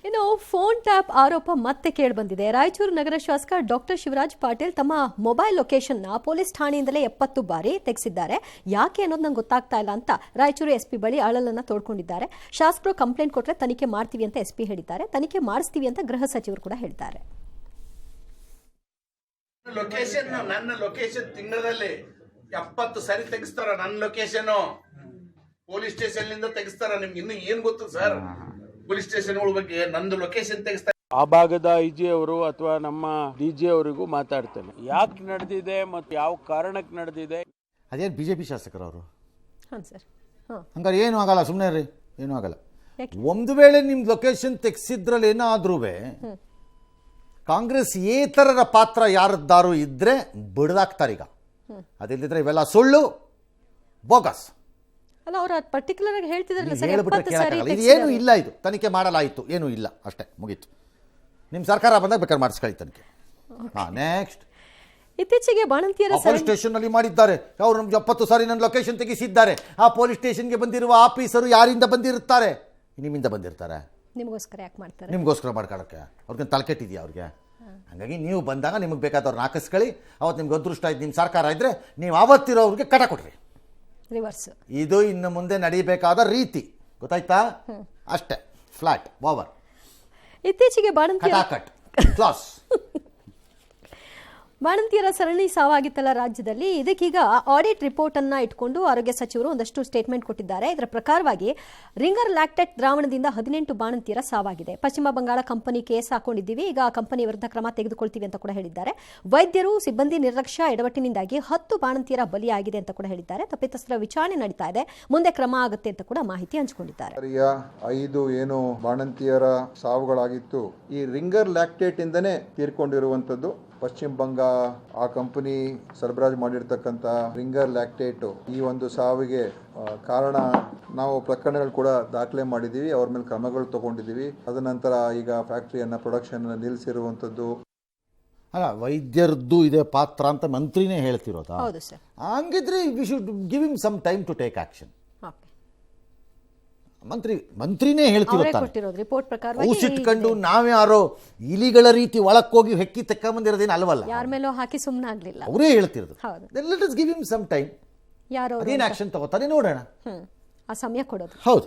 ಇನ್ನು phone tap ಆರೋಪ ಮತ್ತೆ ಕೇಳಿಬಂದಿದೆ. ರಾಯಚೂರು ನಗರ ಶಾಸಕ ಡಾಕ್ಟರ್ ಶಿವರಾಜ್ ಪಾಟೀಲ್ ತಮ್ಮ ಮೊಬೈಲ್ ಲೊಕೇಶನ್ನ ಪೊಲೀಸ್ ಠಾಣೆಯಿಂದಲೇ 70 ಬಾರಿ ತೆಗೆಸಿದ್ದಾರೆ. ಯಾಕೆ ಅನ್ನೋದು ನಂಗೆ ಗೊತ್ತಾಗ್ತಾ ಇಲ್ಲ ಅಂತ ರಾಯಚೂರು ಎಸ್ಪಿ ಬಳಿ ಅಳಲನ್ನ ತೋಡ್ಕೊಂಡಿದ್ದಾರೆ. ಶಾಸಕರು ಕಂಪ್ಲೇಂಟ್ ಕೊಟ್ಟರೆ ತನಿಖೆ ಮಾಡ್ತೀವಿ ಅಂತ ಎಸ್ಪಿ ಹೇಳಿದ್ದಾರೆ. ತನಿಖೆ ಮಾಡಿಸ್ತೀವಿ ಅಂತ ಗೃಹ ಸಚಿವರು ಕೂಡ ಹೇಳಿದ್ದಾರೆ. ನನ್ನ ಲೊಕೇಶನ್ ತಿಂಗಳಲ್ಲಿ 70 ಸಾರಿ ತೆಗಿಸ್ತಾರ. ನನ್ನ ಲೊಕೇಶನ್ ಪೊಲೀಸ್ ಸ್ಟೇಷನ್ ನಿಂದ ತೆಗಿಸ್ತಾರ. ನಿಮ್ಗೆ ಇನ್ನು ಏನ್ ಗೊತ್ತು ಸರ್ ಪೊಲೀಸ್ ಸ್ಟೇಷನ್ಗಳ ಬಗ್ಗೆ? ನಂದು ಲೊಕೇಶನ್ ತೆಗಿಸ್ತಾರೆ. ಆ ಭಾಗದ ಐಜಿ ಅವರು ಅಥವಾ ನಮ್ಮ ಡಿಜಿ ಅವರಿಗೂ ಮಾತಾಡ್ತೇನೆ, ಯಾಕೆ ನಡೆದಿದೆ ಮತ್ತು ಯಾವ ಕಾರಣಕ್ಕೆ ನಡೆದಿದೆ. ಅದೇನು ಬಿಜೆಪಿ ಶಾಸಕರು ಅವರು ಸರ್, ಹಂಗಾರೆ ಏನು ಆಗಲ್ಲ, ಸುಮ್ಮನೆ ರೀ, ಏನೂ ಆಗಲ್ಲ. ಒಂದು ವೇಳೆ ನಿಮ್ಮ ಲೊಕೇಶನ್ ತೆಗ್ಸಿದ್ರಲ್ಲಿ ಏನಾದ್ರೂ ಕಾಂಗ್ರೆಸ್ ಏತರರ ಪಾತ್ರ ಯಾರದ್ದಾರು ಇದ್ರೆ ಬಿಡದಾಕ್ತಾರೆ. ಈಗ ಅದಿಲ್ಲದಿದ್ರೆ ಇವೆಲ್ಲ ಸುಳ್ಳು, ಬೋಗಸ್. ಅಲ್ಲ, ಅವರು ಪರ್ಟಿಕ್ಯುಲರ್ ಆಗಿ ಹೇಳ್ತಿದ್ರಲ್ಲ ಸರ್, ಹೇಳ್ಬಿಟ್ರೆ ಕೇಳಕ್ಕಾಗಲ್ಲ. ಇದು ಏನೂ ಇಲ್ಲ, ಇದು ತನಿಖೆ ಮಾಡಲಾಯಿತು, ಏನೂ ಇಲ್ಲ, ಅಷ್ಟೇ ಮುಗೀತು. ನಿಮ್ಮ ಸರ್ಕಾರ ಬಂದಾಗ ಬೇಕಾದ್ರೆ ಮಾಡಿಸ್ಕೊಳ್ಳಿ ತನಿಖೆ. ನೆಕ್ಸ್ಟ್, ಇತ್ತೀಚೆಗೆ ಬಾಣಂತಿಯರ ಪೊಲೀಸ್ ಸ್ಟೇಷನ್ ನಲ್ಲಿ ಮಾಡಿದ್ದಾರೆ. ಅವ್ರು ನಮ್ಗೆ 70 ಸಾರಿ ನನ್ನ ಲೊಕೇಶನ್ ತೆಗೆಸಿದ್ದಾರೆ. ಆ ಪೊಲೀಸ್ ಸ್ಟೇಷನ್ಗೆ ಬಂದಿರುವ ಆಫೀಸರು ಯಾರಿಂದ ಬಂದಿರುತ್ತಾರೆ? ನಿಮ್ಮಿಂದ ಬಂದಿರ್ತಾರೆ. ನಿಮಗೋಸ್ಕರ ಯಾಕೆ ಮಾಡ್ತಾರೆ? ನಿಮಗೋಸ್ಕರ ಮಾಡ್ಕೊಳ್ಳೋಕ್ಕೆ ಅವ್ರಿಗೆ ತಲೆಕೆಟ್ಟಿದೆಯಾ ಅವ್ರಿಗೆ? ಹಾಗಾಗಿ ನೀವು ಬಂದಾಗ ನಿಮಗೆ ಬೇಕಾದವ್ರನ್ನ ಹಾಕಿಸ್ಕೊಳ್ಳಿ. ಅವತ್ತು ನಿಮ್ಗೆ ಅದೃಷ್ಟ ಆಯ್ತು, ನಿಮ್ಮ ಸರ್ಕಾರ ಇದ್ದರೆ ನೀವು ಆವತ್ತಿರೋರಿಗೆ ಕಟ ಕೊಡ್ರಿ. ರಿವರ್ಸ್. ಇದು ಇನ್ನು ಮುಂದೆ ನಡೀಬೇಕಾದ ರೀತಿ, ಗೊತ್ತಾಯ್ತಾ? ಅಷ್ಟೇ, ಫ್ಲಾಟ್ ಓವರ್. ಇತ್ತೀಚೆಗೆ ಬಾಣಂತಿಯರ ಸರಣಿ ಸಾವಾಗಿತ್ತಲ್ಲ ರಾಜ್ಯದಲ್ಲಿ. ಇದಕ್ಕೀಗ ಆಡಿಟ್ ರಿಪೋರ್ಟ್ ಅನ್ನ ಇಟ್ಕೊಂಡು ಆರೋಗ್ಯ ಸಚಿವರು ಒಂದಷ್ಟು ಸ್ಟೇಟ್ಮೆಂಟ್ ಕೊಟ್ಟಿದ್ದಾರೆ. ಇದರ ಪ್ರಕಾರವಾಗಿ ರಿಂಗರ್ ಲ್ಯಾಕ್ಟೇಟ್ ದ್ರಾವಣದಿಂದ 18 ಬಾಣಂತಿಯರ ಸಾವಾಗಿದೆ. ಪಶ್ಚಿಮ ಬಂಗಾಳ ಕಂಪನಿ ಕೇಸ್ ಹಾಕೊಂಡಿದ್ದೀವಿ, ಈಗ ಕಂಪನಿ ವಿರುದ್ಧ ಕ್ರಮ ತೆಗೆದುಕೊಳ್ತೀವಿ ಅಂತ ಕೂಡ ಹೇಳಿದ್ದಾರೆ. ವೈದ್ಯರು ಸಿಬ್ಬಂದಿ ನಿರ್ಲಕ್ಷ್ಯ ಎಡವಟ್ಟಿನಿಂದಾಗಿ 10 ಬಾಣಂತಿಯರ ಬಲಿಯಾಗಿದೆ ಅಂತ ಕೂಡ ಹೇಳಿದ್ದಾರೆ. ತಪ್ಪಿತಸ್ಥರ ವಿಚಾರಣೆ ನಡೀತಾ ಇದೆ, ಮುಂದೆ ಕ್ರಮ ಆಗುತ್ತೆ ಅಂತ ಕೂಡ ಮಾಹಿತಿ ಹಂಚಿಕೊಂಡಿದ್ದಾರೆ. 5 ಏನು ಬಾಣಂತಿಯರ ಸಾವುಗಳಾಗಿತ್ತು, ಈ ರಿಂಗರ್ ಲ್ಯಾಕ್ಟೇಟ್ ಇಂದನೇ ತೀರ್ಕೊಂಡಿರುವಂತದ್ದು. ಪಶ್ಚಿಮ ಬಂಗಾಳ ಆ ಕಂಪನಿ ಸರಬರಾಜು ಮಾಡಿರ್ತಕ್ಕಂಥ ರಿಂಗರ್ ಲ್ಯಾಕ್ಟೇಟ್ ಈ ಒಂದು ಸಾವಿಗೆ ಕಾರಣ. ನಾವು ಪ್ರಕರಣಗಳು ಕೂಡ ದಾಖಲೆ ಮಾಡಿದ್ದೀವಿ, ಅವ್ರ ಮೇಲೆ ಕ್ರಮಗಳು ತಗೊಂಡಿದ್ದೀವಿ. ಅದ ನಂತರ ಈಗ ಫ್ಯಾಕ್ಟರಿಯನ್ನ ಪ್ರೊಡಕ್ಷನ್ ನಿಲ್ಲಿಸಿರುವಂಥದ್ದು. ಅಲ್ಲ, ವೈದ್ಯರದ್ದು ಇದೆ ಪಾತ್ರ ಅಂತ ಮಂತ್ರಿನೇ ಹೇಳ್ತಿರೋದಾ? ಹೌದು ಸರ್. ಹಂಗಿದ್ರೆ we should give him some time to take action. ಮಂತ್ರಿನೇ ಹೇಳ್ತಿರೋದು. ಊಸಿಟ್ಕೊಂಡು ನಾವ್ಯಾರೋ ಇಲಿಗಳ ರೀತಿ ಒಳಕ್ಕೋಗಿ ಹೆಕ್ಕಿ ತೆಕ್ಕೊಂಬಂದಿರೋದೇನು ಅಲ್ವಲ್ಲ, ಯಾರ ಮೇಲೋ ಹಾಕಿ ಸುಮ್ಮನೆ ಆಗ್ಲಿಲ್ಲ, ಅವರೇ ಹೇಳ್ತಿರೋದು. Let us give him some time. ಯಾರೋ ಅದೇನು ಆಕ್ಷನ್ ತಗೋತಾರೆ ನೋಡೋಣ, ಆ ಸಮಯ ಕೊಡೋದು. ಹೌದು.